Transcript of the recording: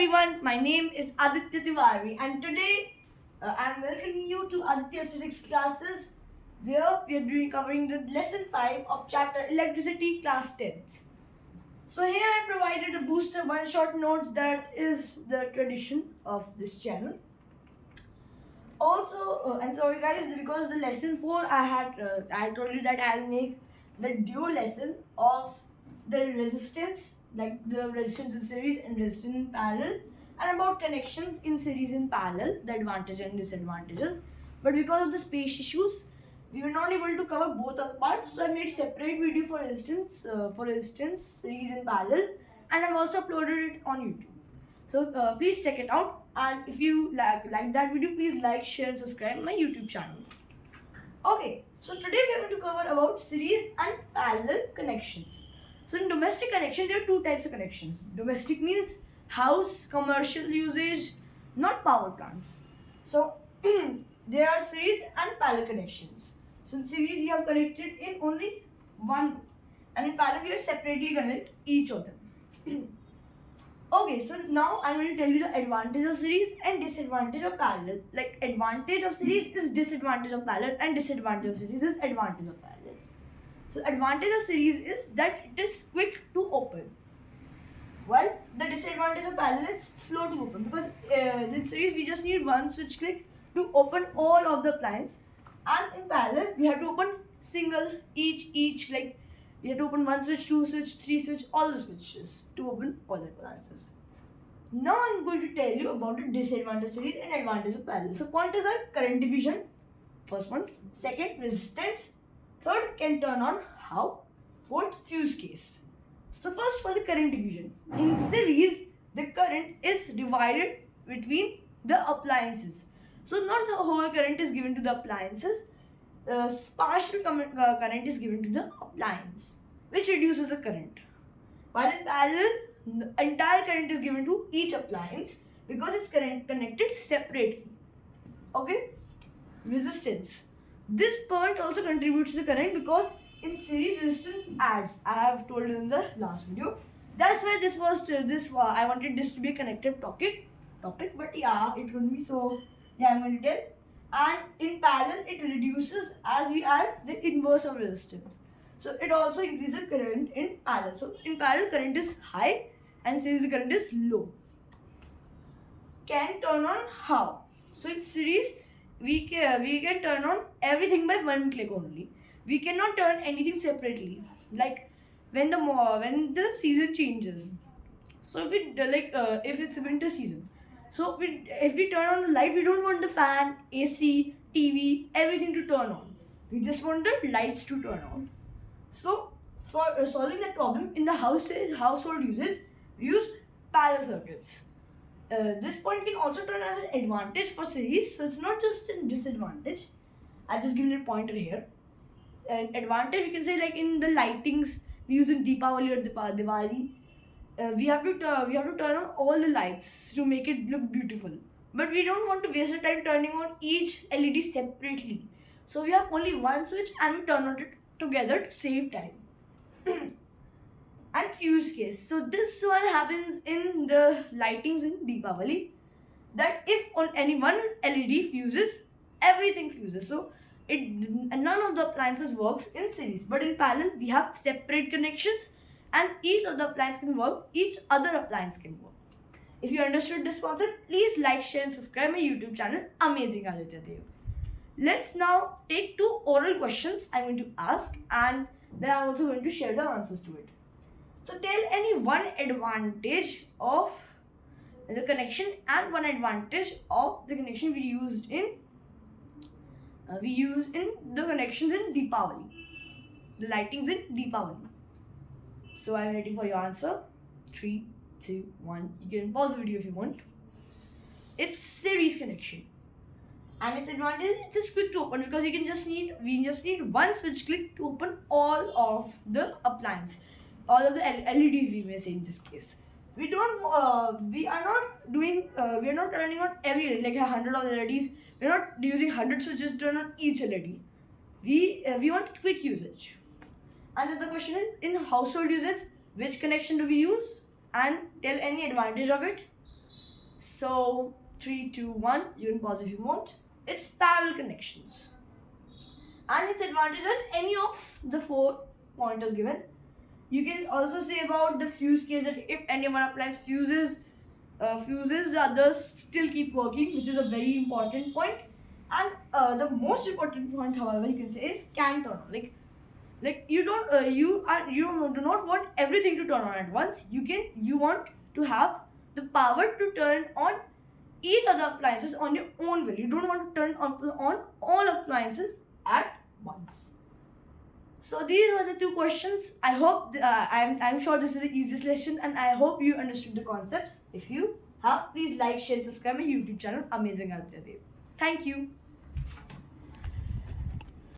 everyone, my name is Aditya Tiwari and today I am welcoming you to Aditya's physics classes where we are covering the lesson 5 of chapter electricity class 10th. So here I provided a booster one-shot notes that is the tradition of this channel. Also, I'm sorry guys, because the lesson 4 I told you that I'll make the dual lesson of the resistance, like the resistance in series and resistance in parallel, and about connections in series and parallel, the advantage and disadvantages. But because of the space issues, we were not able to cover both of the parts, so I made separate video for resistance, series and parallel, and I've also uploaded it on YouTube. So please check it out, and if you like that video, please like, share and subscribe my YouTube channel. Okay, so today we are going to cover about series and parallel connections. So in domestic connection, there are two types of connections. Domestic means house, commercial usage, not power plants. So there are series and parallel connections. So in series you have connected in only one, and in parallel you have separately connected each of them. Okay, so now I'm going to tell you the advantage of series and disadvantage of parallel. Like advantage of series is disadvantage of parallel and disadvantage of series is advantage of parallel. So advantage of series is that it is quick to open. While the disadvantage of parallel is slow to open, because in series we just need one switch click to open all of the appliances, and in parallel we have to open single each like we have to open one switch, two switch, three switch, all the switches to open all the appliances. Now I'm going to tell you about the disadvantage of series and advantage of parallel. So pointers are current division, first point. Second, resistance. Third, can turn on how. Fourth, fuse case. So first for the current division. In series, the current is divided between the appliances. So not the whole current is given to the appliances. Partial current is given to the appliance, which reduces the current. While in parallel, the entire current is given to each appliance because it's connected separately. Okay? Resistance. This point also contributes to the current because in series resistance adds. I have told you in the last video. That's why I wanted this to be a connected topic, but yeah, it would be so. Yeah, I'm going to tell. And in parallel, it reduces as we add the inverse of resistance. So it also increases current in parallel. So in parallel, current is high and series current is low. Can turn on how? So in series, we can turn on everything by one click only. We cannot turn anything separately. Like when the season changes. So if it's winter season. So if we turn on the light, we don't want the fan, AC, TV, everything to turn on. We just want the lights to turn on. So for solving that problem in the household uses, we use parallel circuits. This point can also turn as an advantage for series, so it's not just a disadvantage. I've just given it a pointer here. An advantage you can say, like in the lightings we use in Deepavali or Diwali. We have to turn on all the lights to make it look beautiful. But we don't want to waste the time turning on each LED separately. So we have only one switch and we turn on it together to save time. And fuse case. So this one happens in the lightings in Deepavali. That if on any one LED fuses, everything fuses. So none of the appliances works in series. But in parallel, we have separate connections. And each of the appliance can work, each other appliance can work. If you understood this concept, please like, share and subscribe my YouTube channel, Amazing Aditya Dev. Let's now take two oral questions I'm going to ask, and then I'm also going to share the answers to it. So tell any one advantage of the connection and one advantage of the connection we used in the connections in Deepavali, the lightings in Deepavali. So I'm waiting for your answer. 3, 2, 1. You can pause the video if you want. It's series connection, and its advantage is it is quick to open because we just need one switch click to open all of the appliance, all of the LEDs we may say in this case. We are not turning on every LED, like 100 of LEDs. We're not using 100 switches to turn on each LED. We want quick usage. Another question is, in household uses, which connection do we use? And tell any advantage of it. So 3, 2, 1. You can pause if you want. It's parallel connections, and its advantage are any of the 4 pointers given. You can also say about the fuse case that if anyone applies fuses, the others still keep working, which is a very important point. And the most important point, however, you can say is can turn on. Like you don't you do not want everything to turn on at once. You want to have the power to turn on each other appliances on your own will. You don't want to turn on all appliances at once. So these were the 2 questions. I hope I'm sure this is the easiest lesson, and I hope you understood the concepts. If you have, please like, share, and subscribe my YouTube channel, Amazing Aditya Dev. Thank you.